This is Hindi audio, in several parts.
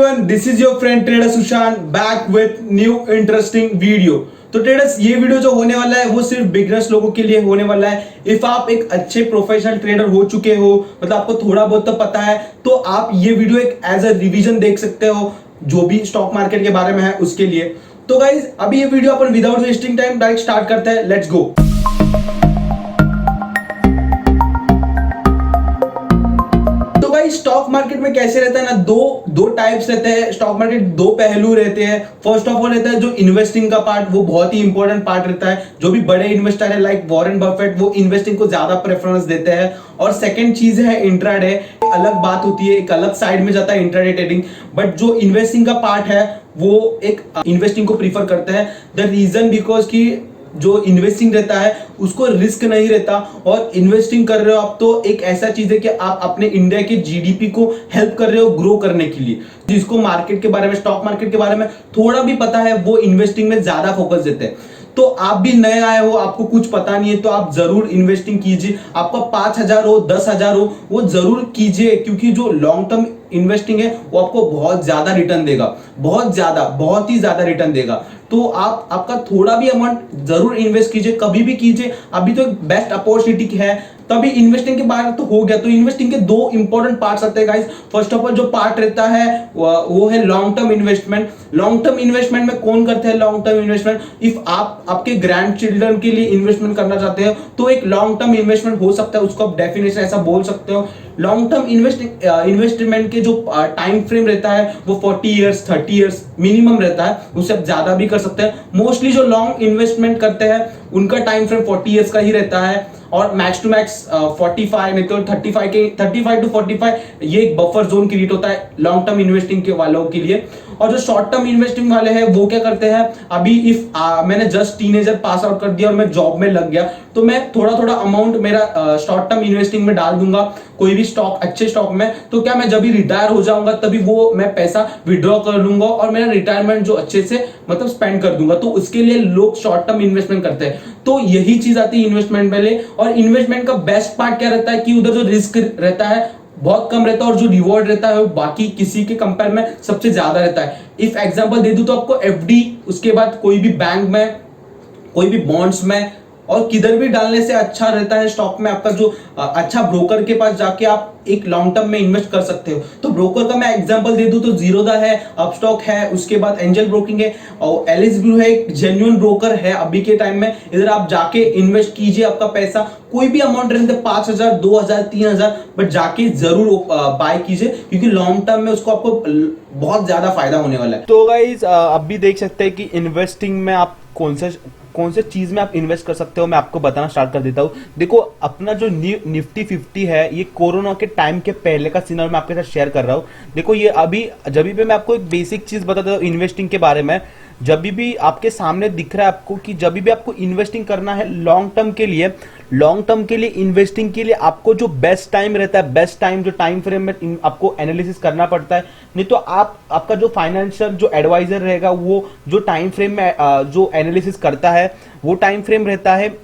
everyone, this is your friend trader Sushant back with new interesting video। तो ट्रेडर्स ये वीडियो जो होने वाला है वो सिर्फ बिगनर्स लोगों के लिए होने वाला है। इफ आप एक अच्छे प्रोफेशनल ट्रेडर हो चुके हो, मतलब आपको थोड़ा बहुत तो पता है, तो आप ये वीडियो एक एज अ रिवीजन देख सकते हो जो भी स्टॉक मार्केट के बारे में है उसके लिए। तो गाइज अभी ये वीडियो अपन without wasting time direct start करते हैं। Let's go. स्टॉक मार्केट में कैसे रहता है ना, दो टाइप्स रहते हैं। स्टॉक मार्केट दो पहलू रहते हैं। फर्स्ट ऑफ ऑल रहता है जो इन्वेस्टिंग का पार्ट, वो बहुत ही इंपॉर्टेंट पार्ट रहता है। जो भी बड़े इन्वेस्टर है लाइक वॉरेन बफेट, वो इन्वेस्टिंग को ज्यादा प्रेफरेंस देते हैं। और सेकंड चीज है इंट्राडे। अलग बात होती है, एक अलग साइड में जाता है इंट्राडे ट्रेडिंग। बट जो इन्वेस्टिंग का पार्ट है वो एक इन्वेस्टिंग को प्रीफर करते हैं। द रीजन बिकॉज की जो इन्वेस्टिंग रहता है उसको रिस्क नहीं रहता, और इन्वेस्टिंग कर रहे हो आप तो एक ऐसा चीज है कि आप अपने इंडिया के जीडीपी को हेल्प कर रहे हो ग्रो करने के लिए। जिसको मार्केट के बारे में, स्टॉक मार्केट के बारे में थोड़ा भी पता है, वो इन्वेस्टिंग में ज्यादा फोकस देते हैं। तो आप भी नए आए हो, आपको कुछ पता नहीं है, तो आप जरूर इन्वेस्टिंग कीजिए। आपका 5,000 हो 10,000 हो वो जरूर कीजिए, क्योंकि जो लॉन्ग टर्म इन्वेस्टिंग है वो आपको बहुत ज्यादा रिटर्न देगा, बहुत ही ज्यादा रिटर्न देगा। तो आप आपका थोड़ा भी अमाउंट जरूर इन्वेस्ट कीजिए, कभी भी कीजिए। अभी तो एक बेस्ट अपॉर्चुनिटी है, तभी इन्वेस्टिंग के बारे में तो हो गया। तो इन्वेस्टिंग के दो इंपॉर्टेंट पार्ट्स आते हैं गाइस। फर्स्ट ऑफ ऑल जो पार्ट रहता है वो है long term investment. Long term investment में कौन करते हैं लॉन्ग टर्म इन्वेस्टमेंट? इफ आप आपके ग्रैंड चिल्ड्रन के लिए इन्वेस्टमेंट करना चाहते हो तो एक लॉन्ग टर्म इन्वेस्टमेंट हो सकता है, उसको आप डेफिनेशन ऐसा बोल सकते हो। लॉन्ग टर्म इन्वेस्टमेंट के जो टाइम फ्रेम रहता है वो 40 इयर्स 30 इयर्स मिनिमम रहता है, उससे आप ज्यादा भी कर सकते हैं। मोस्टली जो लॉन्ग इन्वेस्टमेंट करते हैं उनका टाइम फ्रेम 40 इयर्स का ही रहता है, और मैक्स टू मैक्स 45 नहीं तो 35 टू 45 ये एक बफर जोन क्रिएट होता है लॉन्ग टर्म इन्वेस्टिंग के वालों के लिए। और जो शॉर्ट टर्म इन्वेस्टिंग वाले हैं वो क्या करते हैं, अभी इफ मैंने जस्ट टीनेजर पास आउट कर दिया और मैं जॉब में लग गया, तो मैं थोड़ा थोड़ा अमाउंट मेरा शॉर्ट टर्म इन्वेस्टिंग में डाल दूंगा कोई भी स्टॉक, अच्छे स्टॉक में। तो क्या मैं जब भी रिटायर हो जाऊंगा तभी वो मैं पैसा विड्रॉ कर लूंगा और मेरा रिटायरमेंट जो अच्छे से मतलब स्पेंड कर दूंगा। तो उसके लिए लोग शॉर्ट टर्म इन्वेस्टमेंट करते हैं। तो यही चीज आती है इन्वेस्टमेंट पहले। और इन्वेस्टमेंट का बेस्ट पार्ट क्या रहता है कि उधर जो रिस्क रहता है बहुत कम रहता है, और जो रिवॉर्ड रहता है वो बाकी किसी के कंपेयर में सबसे ज्यादा रहता है। इफ एग्जांपल दे दूं तो आपको एफडी, उसके बाद कोई भी बैंक में, कोई भी बॉन्ड्स में, और किधर भी डालने से अच्छा रहता है स्टॉक में आपका जो अच्छा ब्रोकर के पास जाके आप एक लॉन्ग टर्म में इन्वेस्ट कर सकते हो। तो ब्रोकर का मैं एग्जांपल दे दूं तो जीरोदा है, अपस्टॉक है, उसके बाद एंजल ब्रोकिंग है, और एलिस ब्लू है, एक जेन्युइन ब्रोकर है अभी के टाइम में। इधर आप जाके इन्वेस्ट कीजिए अपना पैसा, कोई भी अमाउंट रहते 5,000 2,000 3,000, बट जाके जरूर बाय कीजिए, क्योंकि लॉन्ग टर्म में उसको आपको बहुत ज्यादा फायदा होने वाला है। तो गाइस अब भी देख सकते हैं कि इन्वेस्टिंग में आप कौन से चीज में आप इन्वेस्ट कर सकते हो, मैं आपको बताना स्टार्ट कर देता हूँ। देखो, अपना जो निफ्टी 50 है, ये कोरोना के टाइम के पहले का सीन मैं आपके साथ शेयर कर रहा हूँ। देखो, ये अभी जब भी मैं आपको एक बेसिक चीज बताता हूँ इन्वेस्टिंग के बारे में, जब भी आपके सामने दिख रहा है आपको कि जब भी आपको इन्वेस्टिंग करना है लॉन्ग टर्म के लिए इन्वेस्टिंग के लिए आपको जो बेस्ट टाइम रहता है, बेस्ट टाइम जो टाइम फ्रेम में आपको एनालिसिस करना पड़ता है। नहीं तो आपका जो फाइनेंशियल जो एडवाइजर रहेगा वो जो टाइम फ्रेम में जो एनालिसिस करता है वो टाइम फ्रेम रहता है।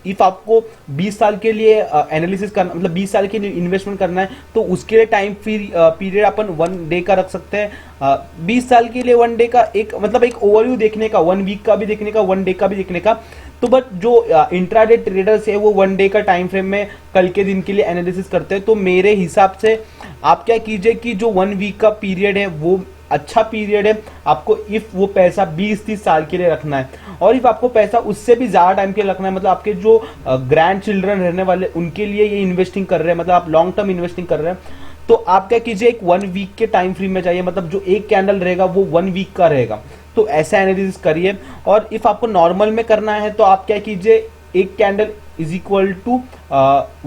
इफ आपको 20 साल के लिए एनालिसिस करना, मतलब 20 साल के लिए इन्वेस्टमेंट करना है, तो उसके लिए टाइम पीरियड अपन 1 डे का रख सकते हैं। 20 साल के लिए 1 डे का एक मतलब एक ओवरव्यू देखने का, 1 वीक का भी देखने का, 1 डे का भी देखने का। तो बट जो इंट्राडे ट्रेडर्स है वो 1 डे का टाइम फ्रेम में कल के दिन के लिए एनालिसिस करते हैं। तो मेरे हिसाब से आप क्या कीजिए कि जो 1 वीक का पीरियड है वो अच्छा पीरियड है आपको। इफ वो पैसा 20-30 साल के लिए रखना है, और इफ आपको पैसा उससे भी ज्यादा टाइम के लिए रखना है, मतलब आपके जो ग्रैंड चिल्ड्रन रहने वाले उनके लिए ये इन्वेस्टिंग कर रहे हैं, मतलब आप लॉन्ग टर्म इन्वेस्टिंग कर रहे हैं, तो आप क्या कीजिए एक 1 वीक के टाइम फ्रेम में जाइए। मतलब जो एक कैंडल रहेगा वो 1 वीक का रहेगा, तो ऐसा एनालिसिस करिए। और इफ आपको नॉर्मल में करना है तो आप क्या कीजिए, एक candle is equal to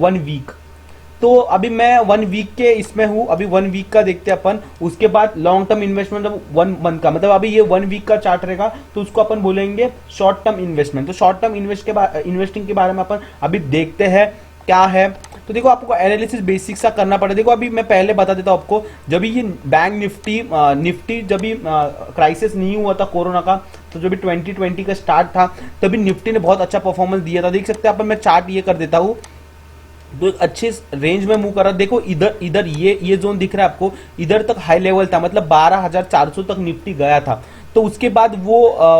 1 week. तो अभी मैं 1 वीक के इसमें हूं, अभी 1 वीक का देखते हैं अपन। उसके बाद लॉन्ग टर्म इन्वेस्टमेंट 1 मंथ का, मतलब अभी ये 1 वीक का चार्ट रहेगा, तो उसको अपन बोलेंगे शॉर्ट टर्म इन्वेस्टमेंट। तो शॉर्ट टर्म इन्वेस्टिंग के बारे में अपन अभी देखते हैं क्या है। तो देखो, आपको एनालिसिस बेसिक सा करना पड़ेगा। देखो, अभी मैं पहले बता देता हूं आपको, जब ये बैंक निफ्टी जब भी क्राइसिस नहीं हुआ था कोरोना का, तो जब भी 2020 का स्टार्ट था तभी निफ्टी ने बहुत अच्छा परफॉर्मेंस दिया था। देख सकते हैं अपन, मैं चार्ट ये कर देता हूं। तो एक अच्छे रेंज में मूव कर रहा। देखो इधर इधर ये जोन दिख रहा है आपको, इधर तक हाई लेवल था, मतलब 12,400 तक निफ्टी गया था। तो उसके बाद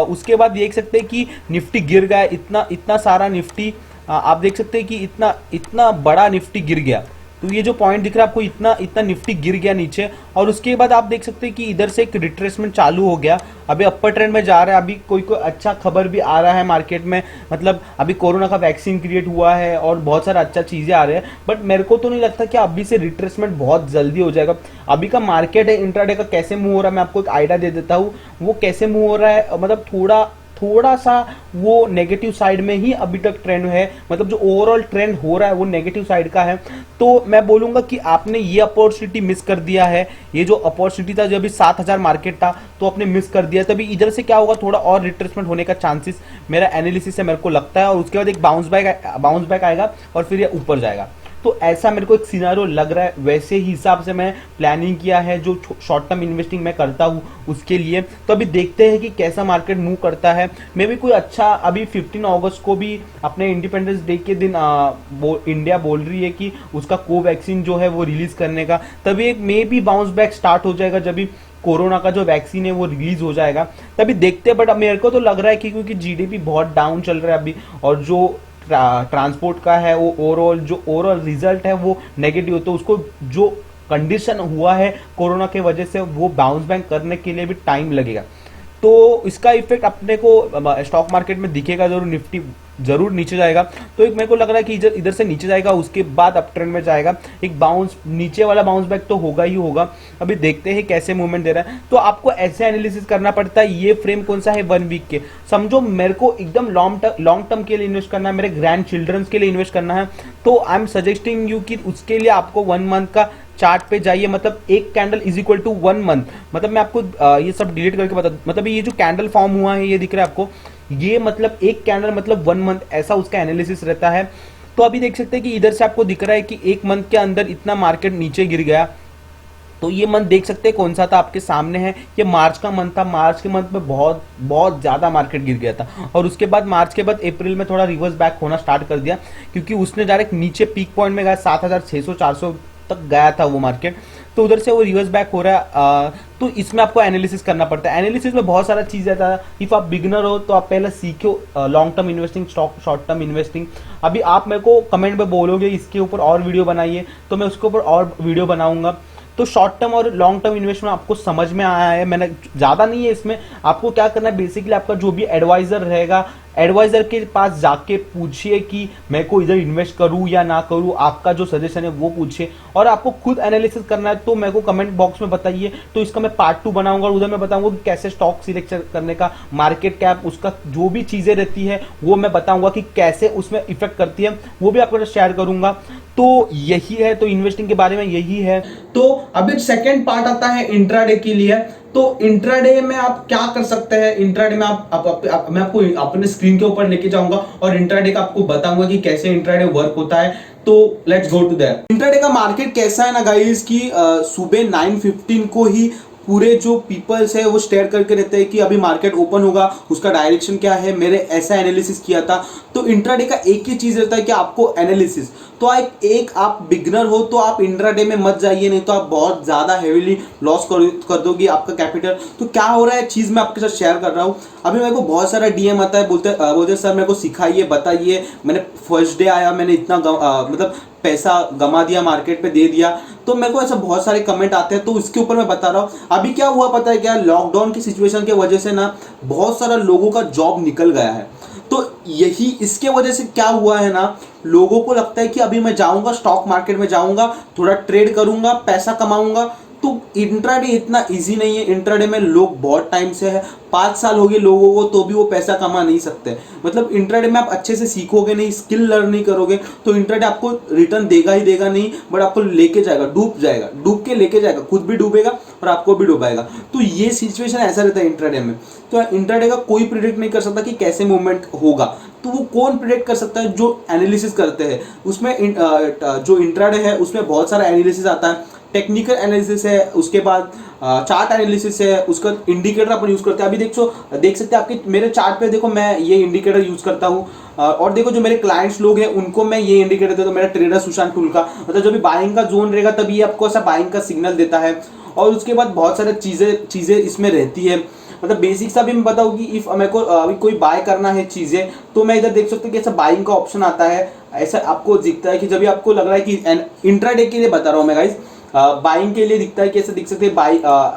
उसके बाद देख सकते हैं कि निफ्टी गिर गया, इतना इतना सारा निफ्टी, आप देख सकते हैं कि इतना इतना बड़ा निफ्टी गिर गया। तो ये जो पॉइंट दिख रहा है आपको, इतना इतना निफ्टी गिर गया नीचे, और उसके बाद आप देख सकते हैं कि इधर से एक रिट्रेसमेंट चालू हो गया। अभी अपर ट्रेंड में जा रहा है। अभी कोई कोई अच्छा खबर भी आ रहा है मार्केट में, मतलब अभी कोरोना का वैक्सीन क्रिएट हुआ है और बहुत सारा अच्छा चीजें आ रहे हैं, बट मेरे को तो नहीं लगता कि अभी से रिट्रेसमेंट बहुत जल्दी हो जाएगा। अभी का मार्केट है इंट्राडे का कैसे मूव हो रहा है, मैं आपको एक आइडिया दे देता हूँ वो कैसे मूव हो रहा है। मतलब थोड़ा थोड़ा सा वो नेगेटिव साइड में ही अभी तक ट्रेंड है, मतलब जो ओवरऑल ट्रेंड हो रहा है वो नेगेटिव साइड का है। तो मैं बोलूंगा कि आपने ये अपॉर्चुनिटी मिस कर दिया है। ये जो अपॉर्चुनिटी था, जो अभी 7,000 मार्केट था, तो आपने मिस कर दिया। तभी इधर से क्या होगा, थोड़ा और रिट्रेसमेंट होने का चांसेस मेरा एनालिसिस से मेरे को लगता है, और उसके बाद एक बाउंस बैक आएगा और फिर ये ऊपर जाएगा। तो ऐसा मेरे को एक सिनारियो लग रहा है, वैसे ही हिसाब से मैं प्लानिंग किया है जो शॉर्ट टर्म इन्वेस्टिंग मैं करता हूँ उसके लिए। तो अभी देखते हैं कि कैसा मार्केट मूव करता है। मे भी कोई अच्छा, अभी 15 अगस्त को भी अपने इंडिपेंडेंस डे के दिन इंडिया बोल रही है कि उसका कोवैक्सीन जो है वो रिलीज करने का, तभी एक may be bounce back start हो जाएगा जब भी कोरोना का जो वैक्सीन है वो रिलीज हो जाएगा, तभी देखते हैं। बट मेरे को तो लग रहा है कि क्योंकि जीडीपी बहुत डाउन चल रहा है अभी, और जो ट्रांसपोर्ट का है वो ओवरऑल रिजल्ट है वो नेगेटिव, तो उसको जो कंडीशन हुआ है कोरोना के वजह से वो बाउंस बैक करने के लिए भी टाइम लगेगा। तो इसका इफेक्ट अपने को स्टॉक मार्केट में दिखेगा जरूर, निफ्टी जरूर नीचे जाएगा। तो एक मेरे को लग रहा है कि इधर इधर से नीचे जाएगा, उसके बाद अप ट्रेंड में जाएगा। एक बाउंस, नीचे वाला बाउंस बैक तो होगा ही होगा। अभी देखते हैं कैसे मूवमेंट दे रहा है। तो आपको ऐसे एनालिसिस करना पड़ता है। ये फ्रेम कौन सा है, 1 वीक के, समझो मेरे को एकदम लॉन्ग टर्म के लिए इन्वेस्ट करना है, मेरे ग्रैंड चिल्ड्रंस के लिए इन्वेस्ट करना है, तो आई एम सजेस्टिंग यू कि उसके लिए आपको 1 मंथ का चार्ट पे जाइए। मतलब एक candle is equal to 1 month. मतलब मैं आपको ये सब डिलीट करके बता, मतलब ये जो कैंडल फॉर्म हुआ है ये दिख रहा है आपको, ये मतलब एक कैंडल मतलब 1 मंथ, ऐसा उसका एनालिसिस रहता है। तो अभी देख सकते हैं कि इधर से आपको दिख रहा है कि 1 मंथ के अंदर इतना मार्केट नीचे गिर गया। तो ये मंथ देख सकते हैं कौन सा था, आपके सामने है, ये मार्च का मंथ था। मार्च के मंथ में बहुत बहुत ज्यादा मार्केट गिर गया था, और उसके बाद मार्च के बाद अप्रैल में थोड़ा रिवर्स बैक होना स्टार्ट कर दिया, क्योंकि उसने डायरेक्ट नीचे पीक पॉइंट में गया, 7,600 400 तक गया था वो मार्केट। तो उधर से वो रिवर्स बैक हो रहा है। तो इसमें आपको एनालिसिस करना पड़ता है। एनालिसिस में बहुत सारा चीज आता है। इफ आप बिगनर हो तो आप पहले सीखो long term investing, short term investing. अभी आप मेरे को कमेंट में बोलोगे इसके ऊपर और वीडियो बनाइए, तो मैं उसके ऊपर और वीडियो बनाऊंगा। तो शॉर्ट टर्म और लॉन्ग टर्म इन्वेस्टमेंट आपको समझ में आया है, मैंने ज्यादा नहीं है इसमें। आपको क्या करना है, बेसिकली आपका जो भी एडवाइजर रहेगा, एडवाइजर के पास जाके पूछिए कि मैं को इधर इन्वेस्ट करूं या ना करूं, आपका जो सजेशन है वो पूछिए। और आपको खुद एनालिसिस करना है तो मेरे को कमेंट बॉक्स में बताइए, तो इसका मैं पार्ट 2 बनाऊंगा, और उधर मैं बताऊंगा कि कैसे स्टॉक सिलेक्ट करने का, मार्केट कैप, उसका जो भी चीजें रहती है वो मैं बताऊंगा कि कैसे उसमें इफेक्ट करती है, वो भी आपको शेयर करूंगा। तो यही है, तो इन्वेस्टिंग के बारे में यही है। तो अभी सेकंड पार्ट आता है इंट्राडे के लिए। तो इंट्राडे में आप क्या कर सकते हैं, इंट्राडे में मैं आपको अपने स्क्रीन के ऊपर लेके जाऊंगा और इंट्राडे का आपको बताऊंगा कि कैसे इंट्राडे वर्क होता है। तो let's go to that. Intraday का मार्केट कैसा है ना गाइस, कि सुबह 9:15 को ही पूरे जो पीपल्स है वो स्टेयर करके रहते हैं कि अभी मार्केट ओपन होगा, उसका डायरेक्शन क्या है। मेरे ऐसा एनालिसिस किया था। तो इंट्राडे का एक ही चीज रहता है कि आपको एनालिसिस। तो एक आप बिगनर हो तो आप इंट्राडे में मत जाइए, नहीं तो आप बहुत ज्यादा हेवीली लॉस कर दोगे आपका कैपिटल। तो क्या हो रहा है चीज मैं आपके साथ शेयर कर रहा हूँ। अभी मेरे को बहुत सारा डीएम आता है, बोलते सर मेरे को सिखाइए, बताइए। मैंने फर्स्ट डे आया, मैंने इतना मतलब पैसा गमा दिया, मार्केट पे दे दिया। तो मेरे को ऐसा बहुत सारे कमेंट आते हैं, तो इसके ऊपर मैं बता रहा हूँ। अभी क्या हुआ पता है क्या, लॉकडाउन की सिचुएशन की वजह से ना बहुत सारा लोगों का जॉब निकल गया है। तो यही इसके वजह से क्या हुआ है ना, लोगों को लगता है कि अभी मैं जाऊंगा स्टॉक मार्केट में, जाऊंगा थोड़ा ट्रेड करूंगा, पैसा कमाऊंगा। तो इंट्राडे इतना इजी नहीं है। इंट्राडे में लोग बहुत टाइम से है, 5 साल हो गए लोगों को, तो भी वो पैसा कमा नहीं सकते। मतलब इंट्राडे में आप अच्छे से सीखोगे नहीं, स्किल लर्न नहीं करोगे, तो इंट्राडे आपको रिटर्न देगा ही देगा नहीं, बट आपको लेके जाएगा, डूब के लेके जाएगा, खुद भी डूबेगा और आपको भी डूबाएगा। तो ये सिचुएशन ऐसा रहता है इंट्राडे में। तो इंट्राडे का कोई प्रिडिक्ट नहीं कर सकता कि कैसे मूवमेंट होगा। तो वो कौन प्रिडिक्ट कर सकता है, जो एनालिसिस करते हैं। उसमें जो इंट्राडे है उसमें बहुत सारा एनालिसिस आता है। टेक्निकल एनालिसिस है, उसके बाद चार्ट एनालिसिस है, उसका इंडिकेटर अपन यूज करते हैं। अभी देख सकते हैं आपके मेरे चार्ट पे, देखो मैं ये इंडिकेटर यूज करता हूँ, और देखो जो मेरे क्लाइंट्स लोग हैं उनको मैं ये इंडिकेटर देता हूँ, मेरा ट्रेडर सुशांत टूल का, मतलब जब भी बाइंग का जोन रहेगा तभी ये आपको ऐसा बाइंग का सिग्नल देता है। और उसके बाद बहुत सारे चीजें इसमें रहती है, मतलब बेसिक सा भी मैं बताऊँ कि इफ मेरे को अभी कोई बाय करना है चीजें, तो मैं इधर देख सकते हैं कि ऐसा बाइंग का ऑप्शन आता है, ऐसा आपको दिखता है कि जब भी आपको लग रहा है कि इंट्राडे के लिए बता रहा हूँ मैं गाइस, बाइंग के लिए दिखता है कि ऐसा दिख सकते हैं,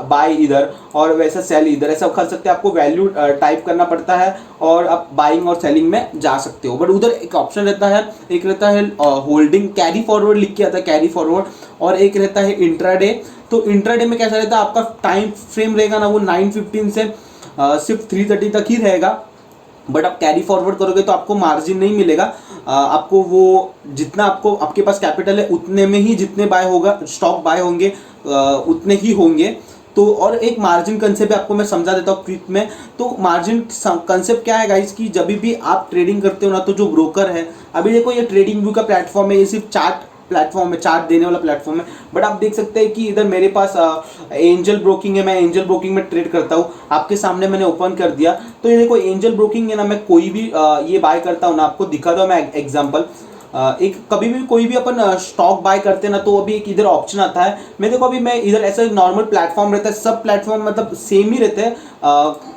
बाय इधर और वैसा सेल इधर, ऐसा कर सकते हैं। आपको वैल्यू टाइप करना पड़ता है और आप बाइंग और सेलिंग में जा सकते हो। बट उधर एक ऑप्शन रहता है, एक रहता है होल्डिंग, कैरी फॉरवर्ड लिख के आता है, कैरी फॉरवर्ड, और एक रहता है इंट्राडे। तो इंट्राडे में कैसा रहता है, आपका टाइम फ्रेम रहेगा ना वो 9:15 से सिर्फ 3:30 तक ही रहेगा। बट आप कैरी फॉरवर्ड करोगे तो आपको मार्जिन नहीं मिलेगा, आपको वो जितना आपको आपके पास कैपिटल है उतने में ही जितने बाय होगा, स्टॉक बाय होंगे उतने ही होंगे। तो और एक मार्जिन कंसेप्ट आपको मैं समझा देता हूँ क्विक में। तो मार्जिन कंसेप्ट क्या है गाइस, कि जब भी आप ट्रेडिंग करते हो ना, तो जो ब्रोकर है, अभी देखो ये ट्रेडिंग व्यू का प्लेटफॉर्म है, ये सिर्फ चार्ट प्लेटफॉर्म है, चार्ट देने वाला प्लेटफॉर्म है। बट आप देख सकते हैं कि इधर मेरे पास एंजल ब्रोकिंग है, मैं एंजल ब्रोकिंग में ट्रेड करता हूँ, आपके सामने मैंने ओपन कर दिया। तो ये देखो एंजल ब्रोकिंग है ना, मैं कोई भी ये बाय करता हूँ ना, आपको दिखा दो मैं एग्जांपल, एक कभी भी कोई भी अपन स्टॉक बाय करते हैं ना, तो अभी एक इधर ऑप्शन आता है। मैं देखो अभी मैं इधर ऐसा नॉर्मल प्लेटफॉर्म रहता है, सब प्लेटफॉर्म मतलब सेम ही रहते हैं,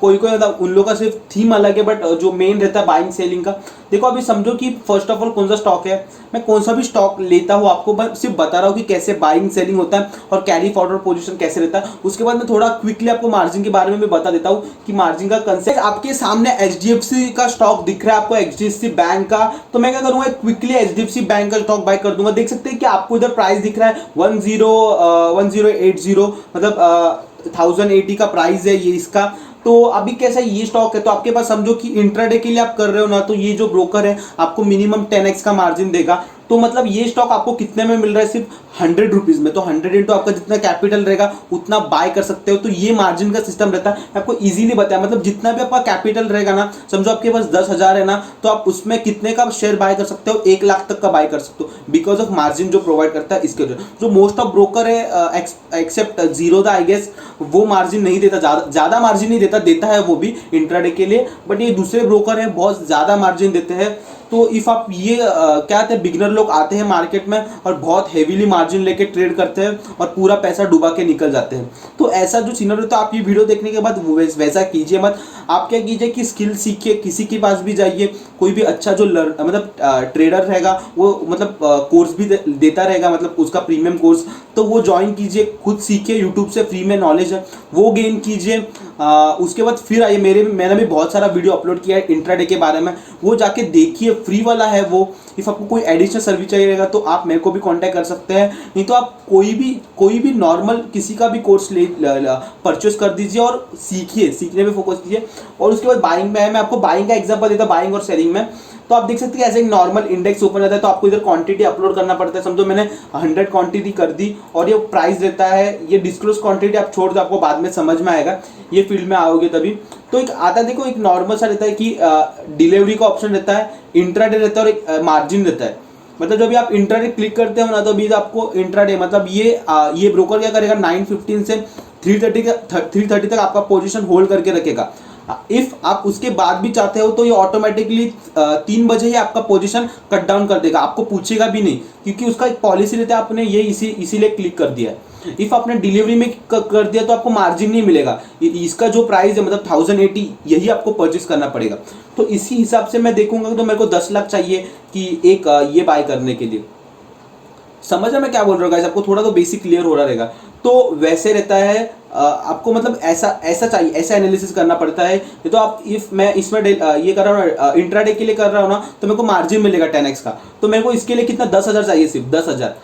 कोई मतलब उन लोगों का सिर्फ थीम अलग है, बट जो मेन रहता है बाइंग सेलिंग का। देखो अभी समझो कि फर्स्ट ऑफ ऑल कौन सा स्टॉक है, मैं कौन सा भी स्टॉक लेता हूँ आपको मैं सिर्फ बता रहा हूँ कि कैसे बाइंग सेलिंग होता है और कैरी फॉरवर्ड पोजीशन कैसे रहता है। उसके बाद मैं थोड़ा क्विकली आपको मार्जिन के बारे में भी बता देता हूँ कि मार्जिन का कंसेप्ट। आपके सामने एचडीएफसी का स्टॉक दिख रहा है आपको, एचडीएफसी बैंक का, तो मैं क्या करूंगा, क्विकली एचडीएफसी बैंक का स्टॉक बाय कर दूंगा। देख सकते हैं कि आपको इधर प्राइस दिख रहा है 1080, मतलब 1080 का प्राइस है ये इसका। तो अभी कैसा ये स्टॉक है, तो आपके पास समझो कि इंट्राडे के लिए आप कर रहे हो ना, तो ये जो ब्रोकर है आपको मिनिमम 10x का मार्जिन देगा। तो मतलब ये स्टॉक आपको कितने में मिल रहा है, सिर्फ 100 रुपीज में। तो 100 इंटू आपका जितना कैपिटल रहेगा उतना बाय कर सकते हो। तो ये मार्जिन का सिस्टम रहता है, आपको इजीली बताया, मतलब जितना भी आपका कैपिटल रहेगा ना, समझो आपके पास 10,000 है ना, तो आप उसमें कितने का शेयर बाय कर सकते हो, 1 लाख तक का बाय कर सकते हो, बिकॉज ऑफ मार्जिन जो प्रोवाइड करता है इसके वजह। जो मोस्ट ऑफ ब्रोकर है एक्सेप्ट जीरोधा आई गेस, वो मार्जिन नहीं देता, ज्यादा मार्जिन नहीं देता है वो भी इंट्राडे के लिए, बट ये दूसरे ब्रोकर है बहुत ज्यादा मार्जिन देते हैं। तो इफ आप ये क्या कहते हैं, बिगनर लोग आते हैं मार्केट में और बहुत हेवीली मार्जिन लेके ट्रेड करते हैं और पूरा पैसा डुबा के निकल जाते हैं। तो ऐसा जो सीनर है, तो आप ये वीडियो देखने के बाद वैसा कीजिए मत। आप क्या कीजिए कि स्किल सीखिए, किसी के पास भी जाइए, कोई भी अच्छा जो मतलब ट्रेडर रहेगा वो मतलब कोर्स भी देता रहेगा, मतलब उसका प्रीमियम कोर्स, तो वो ज्वाइन कीजिए, खुद सीखिए, यूट्यूब से फ्री में नॉलेज है वो गेन कीजिए। उसके बाद फिर आइए, मैंने भी बहुत सारा वीडियो अपलोड किया है इंट्राडे के बारे में, वो जाके देखिए, फ्री वाला है वो। इफ आपको कोई एडिशनल सर्विस चाहिएगा तो आप मेरे को भी कांटेक्ट कर सकते हैं, नहीं तो आप कोई भी नॉर्मल किसी का भी कोर्स परचेस कर दीजिए और सीखिए, सीखने पे फोकस कीजिए। और उसके बाद बाइंग में है, मैं आपको बाइंग का एग्जांपल देता हूं, बाइंग और सेलिंग में। तो आप देख सकते हैं ऐसे एक नॉर्मल इंडेक्स ओपन रहता है, तो आपको इधर क्वांटिटी अपलोड करना पड़ता है। समझो मैंने 100 क्वांटिटी कर दी और ये प्राइस रहता है, ये डिस्क्लोज क्वांटिटी आप छोड़ दो, आपको बाद में समझ में आएगा, ये फील्ड में आओगे तभी। तो एक आता है, देखो एक नॉर्मल सा रहता है कि डिलीवरी का ऑप्शन रहता है, इंट्राडे रहता है और एक मार्जिन रहता है। मतलब जब भी आप इंट्राडे क्लिक करते हो ना, तो अभी आपको इंट्राडे मतलब ये ब्रोकर क्या करेगा, 9:15 से 3:30 तक आपका पोजीशन होल्ड करके रखेगा। इफ आप उसके बाद भी चाहते हो तो ये ऑटोमेटिकली 3 बजे ही आपका पोजीशन कट डाउन कर देगा, आपको पूछेगा भी नहीं, क्योंकि उसका एक पॉलिसी रहता है, आपने ये इसीलिए क्लिक कर दिया है। इफ आपने डिलीवरी में कर दिया तो आपको मार्जिन नहीं मिलेगा, इसका जो प्राइस है मतलब 1080 यही आपको परचेस करना पड़ेगा। तो इसी हिसाब से मैं देखूंगा, तो मेरे को 10 लाख चाहिए कि एक ये बाय करने के लिए। समझ रहे मैं क्या बोल रहा हूँ गाइस, आपको थोड़ा तो बेसिक क्लियर हो रहा रहेगा। तो वैसे रहता है, आपको मतलब ऐसा चाहिए, ऐसा एनालिसिस करना पड़ता है। ये तो आप इफ मैं इसमें ये कर रहा हूँ इंट्राडे के लिए कर रहा हूँ ना, तो मेरे को मार्जिन मिलेगा 10x का, तो मेरे को इसके लिए कितना 10,000 चाहिए, सिर्फ 10,000।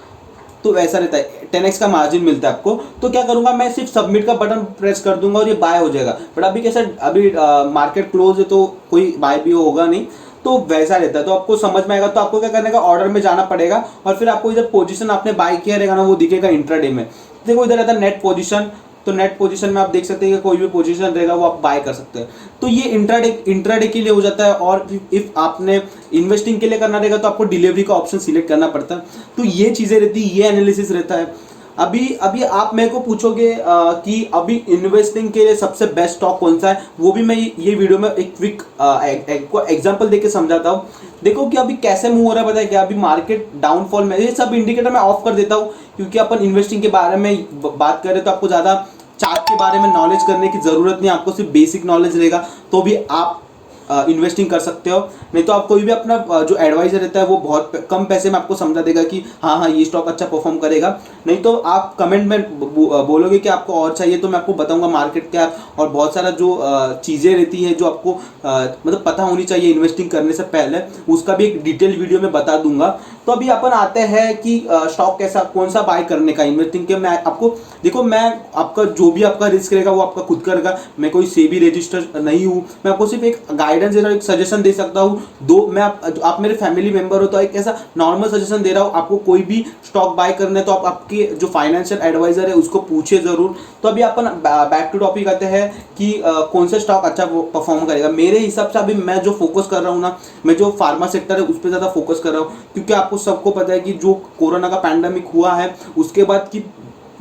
तो वैसा रहता है, 10x का मार्जिन मिलता है आपको। तो क्या करूंगा मैं, सिर्फ सबमिट का बटन प्रेस कर दूंगा और ये बाय हो जाएगा। बट अभी कैसा, अभी मार्केट क्लोज है तो कोई बाय भी होगा नहीं, तो वैसा रहता है। तो आपको समझ में आएगा, तो आपको क्या करने का, ऑर्डर में जाना पड़ेगा और फिर आपको इधर पोजीशन आपने बाय किया रहेगा ना, वो दिखेगा इंट्राडे में। देखो इधर रहता है नेट पोजीशन, तो नेट पोजीशन में आप देख सकते हैं कि कोई भी पोजीशन रहेगा वो आप बाय कर सकते हैं। तो ये इंट्राडे के लिए हो जाता है। और इफ आपने इन्वेस्टिंग के लिए करना रहेगा तो आपको डिलीवरी का ऑप्शन सिलेक्ट करना पड़ता है। तो ये चीजें रहती है, ये एनालिसिस रहता है। अभी अभी आप मेरे को पूछोगे कि अभी इन्वेस्टिंग के लिए सबसे बेस्ट स्टॉक कौन सा है, वो भी मैं ये वीडियो में एक क्विक एग्जांपल देके समझाता हूँ। देखो कि अभी कैसे मूव हो रहा है, पता है क्या, अभी मार्केट डाउनफॉल में, ये सब इंडिकेटर मैं ऑफ कर देता हूँ क्योंकि अपन इन्वेस्टिंग के बारे में बात करें तो आपको ज़्यादा चार्ट के बारे में नॉलेज करने की ज़रूरत नहीं, आपको सिर्फ बेसिक नॉलेज रहेगा तो भी आप इन्वेस्टिंग कर सकते हो। नहीं तो आप कोई भी अपना जो एडवाइजर रहता है वो बहुत कम पैसे में आपको समझा देगा कि हाँ हाँ ये स्टॉक अच्छा परफॉर्म करेगा। नहीं तो आप कमेंट में बोलोगे कि आपको और चाहिए तो मैं आपको बताऊंगा मार्केट क्या, और बहुत सारा जो चीज़ें रहती हैं जो आपको मतलब पता होनी चाहिए इन्वेस्टिंग करने से पहले, उसका भी एक डिटेल वीडियो में बता दूंगा। तो अभी अपन आते हैं कि स्टॉक कैसा कौन सा बाय करने का इन्वेस्टिंग के। मैं आपको देखो, मैं आपका जो भी आपका रिस्क रहेगा वो आपका खुद का रहेगा, मैं कोई सेबी रजिस्टर नहीं हूँ, मैं आपको सिर्फ एक गाइडेंस दे रहा हूँ, एक सजेशन दे सकता हूँ। दो मैं आप मेरे फैमिली मेंबर हो तो एक ऐसा नॉर्मल सजेशन दे रहा हूँ। आपको कोई भी स्टॉक बाय करना है तो आप आपके जो फाइनेंशियल एडवाइजर है उसको पूछिए जरूर। तो अभी अपन बैक टू टॉपिक आते हैं कि कौन सा स्टॉक अच्छा परफॉर्म करेगा। मेरे हिसाब से अभी मैं जो फोकस कर रहा हूँ ना, मैं जो फार्मा सेक्टर है उस पर ज़्यादा फोकस कर रहा हूँ, क्योंकि आपको सबको पता है कि जो कोरोना का पैंडेमिक हुआ है उसके बाद की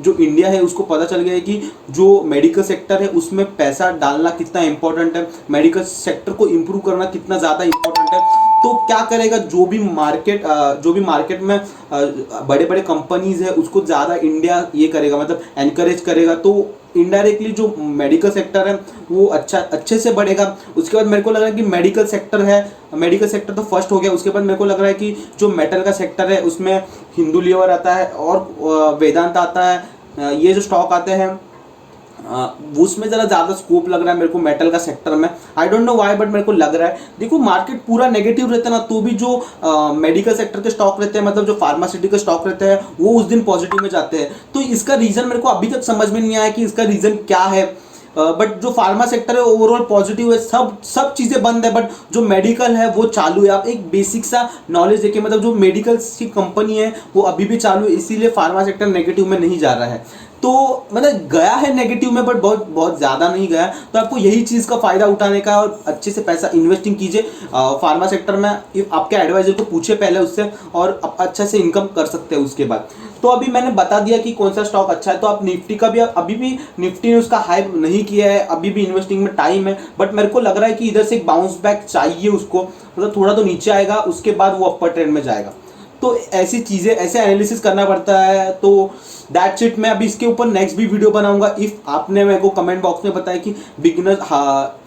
जो इंडिया है उसको पता चल गया है कि जो मेडिकल सेक्टर है उसमें पैसा डालना कितना इंपॉर्टेंट है, मेडिकल सेक्टर को इम्प्रूव करना कितना ज़्यादा इंपॉर्टेंट है। तो क्या करेगा, जो भी मार्केट में बड़े बड़े कंपनीज है उसको ज़्यादा इंडिया ये करेगा, मतलब एनकरेज करेगा, तो इनडायरेक्टली जो मेडिकल सेक्टर है वो अच्छे से बढ़ेगा। उसके बाद मेरे को लग रहा है कि मेडिकल सेक्टर तो फर्स्ट हो गया, उसके बाद मेरे को लग रहा है कि जो मेटल का सेक्टर है उसमें हिंदू लीवर आता है और वेदांत आता है, ये जो स्टॉक आते हैं उसमें ज़्यादा स्कोप लग रहा है मेरे को मेटल का सेक्टर में। I don't know why but मेरे को लग रहा है। देखो मार्केट पूरा नेगेटिव रहता है ना, तो भी जो मेडिकल सेक्टर के स्टॉक रहते हैं, मतलब जो फार्मास्यूटिकल स्टॉक रहते हैं वो उस दिन पॉजिटिव में जाते हैं। तो इसका रीज़न मेरे को अभी तक समझ में नहीं आया कि इसका रीज़न क्या है। बट जो फार्मा सेक्टर है ओवरऑल पॉजिटिव है, सब चीज़ें बंद है, बट जो मेडिकल है वो चालू है। आप एक बेसिक सा नॉलेज देखिए, मतलब जो मेडिकल की कंपनी है वो अभी भी चालू है, इसीलिए फार्मा सेक्टर नेगेटिव में नहीं जा रहा है। तो मतलब गया है नेगेटिव में बट बहुत बहुत ज़्यादा नहीं गया। तो आपको यही चीज़ का फ़ायदा उठाने का और अच्छे से पैसा इन्वेस्टिंग कीजिए फार्मा सेक्टर में। आपके एडवाइजर को पूछे पहले उससे, और आप अच्छा से इनकम कर सकते हैं उसके बाद। तो अभी मैंने बता दिया कि कौन सा स्टॉक अच्छा है। तो आप निफ्टी का भी, अभी भी निफ्टी ने उसका हाई नहीं किया है, अभी भी इन्वेस्टिंग में टाइम है, बट मेरे को लग रहा है कि इधर से एक बाउंस बैक चाहिए उसको, मतलब थोड़ा तो नीचे आएगा उसके बाद वो अपर ट्रेंड में जाएगा। तो ऐसी चीज़ें, ऐसे एनालिसिस करना पड़ता है। तो दैट्स इट। मैं अभी इसके ऊपर नेक्स्ट भी वीडियो बनाऊंगा। इफ आपने मेरे को कमेंट बॉक्स में बताया कि बिगिनर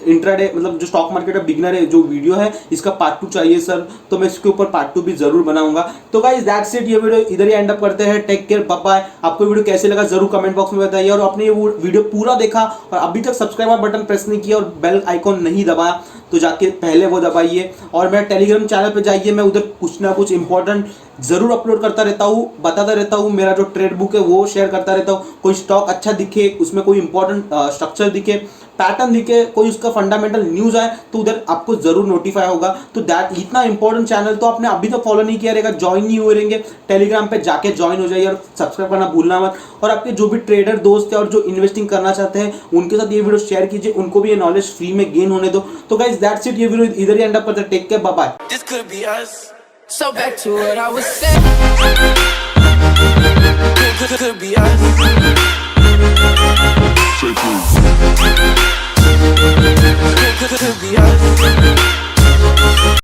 इंट्राडे मतलब जो स्टॉक मार्केट का बिगिनर है जो वीडियो है इसका पार्ट 2 चाहिए सर, तो मैं इसके ऊपर पार्ट 2 भी जरूर बनाऊंगा। तो गाइस दैट्स इट, ये वीडियो इधर ही एंड अप करते हैं। Take care, bye bye. आपको वीडियो कैसे लगा जरूर कमेंट बॉक्स में बताइए, और आपने ये वीडियो पूरा देखा और अभी तक सब्सक्राइब बटन प्रेस नहीं किया और बेल आइकॉन नहीं दबाया तो जाके पहले वो दबाइए, और मेरे टेलीग्राम चैनल पे जाइए। मैं उधर कुछ ना कुछ इंपॉर्टेंट जरूर अपलोड करता रहता हूँ, बताता रहता हूँ। मेरा जो ट्रेड बुक है वो शेयर करता रहता हूँ। कोई स्टॉक अच्छा दिखे, उसमें कोई इंपॉर्टेंट स्ट्रक्चर दिखे, पैटर्न दिखे, कोई उसका फंडामेंटल न्यूज आए तो उधर आपको जरूर नोटिफाई होगा। तो दैट इतना इंपॉर्टेंट चैनल तो आपने अभी तक फॉलो नहीं किया रहेगा, ज्वाइन नहीं हुए रहेंगे, टेलीग्राम पे जाके ज्वाइन हो जाइए और सब्सक्राइब करना भूलना मत। और आपके जो भी ट्रेडर दोस्त है और जो इन्वेस्टिंग करना चाहते हैं उनके साथ ये वीडियो शेयर कीजिए, उनको भी ये नॉलेज फ्री में गेन होने दो। तो गाइस दैट्स इट, ये वीडियो इधर ही एंड अप करते हैं। Take care, bye bye. This could be us. So back to what I was saying. Could be us.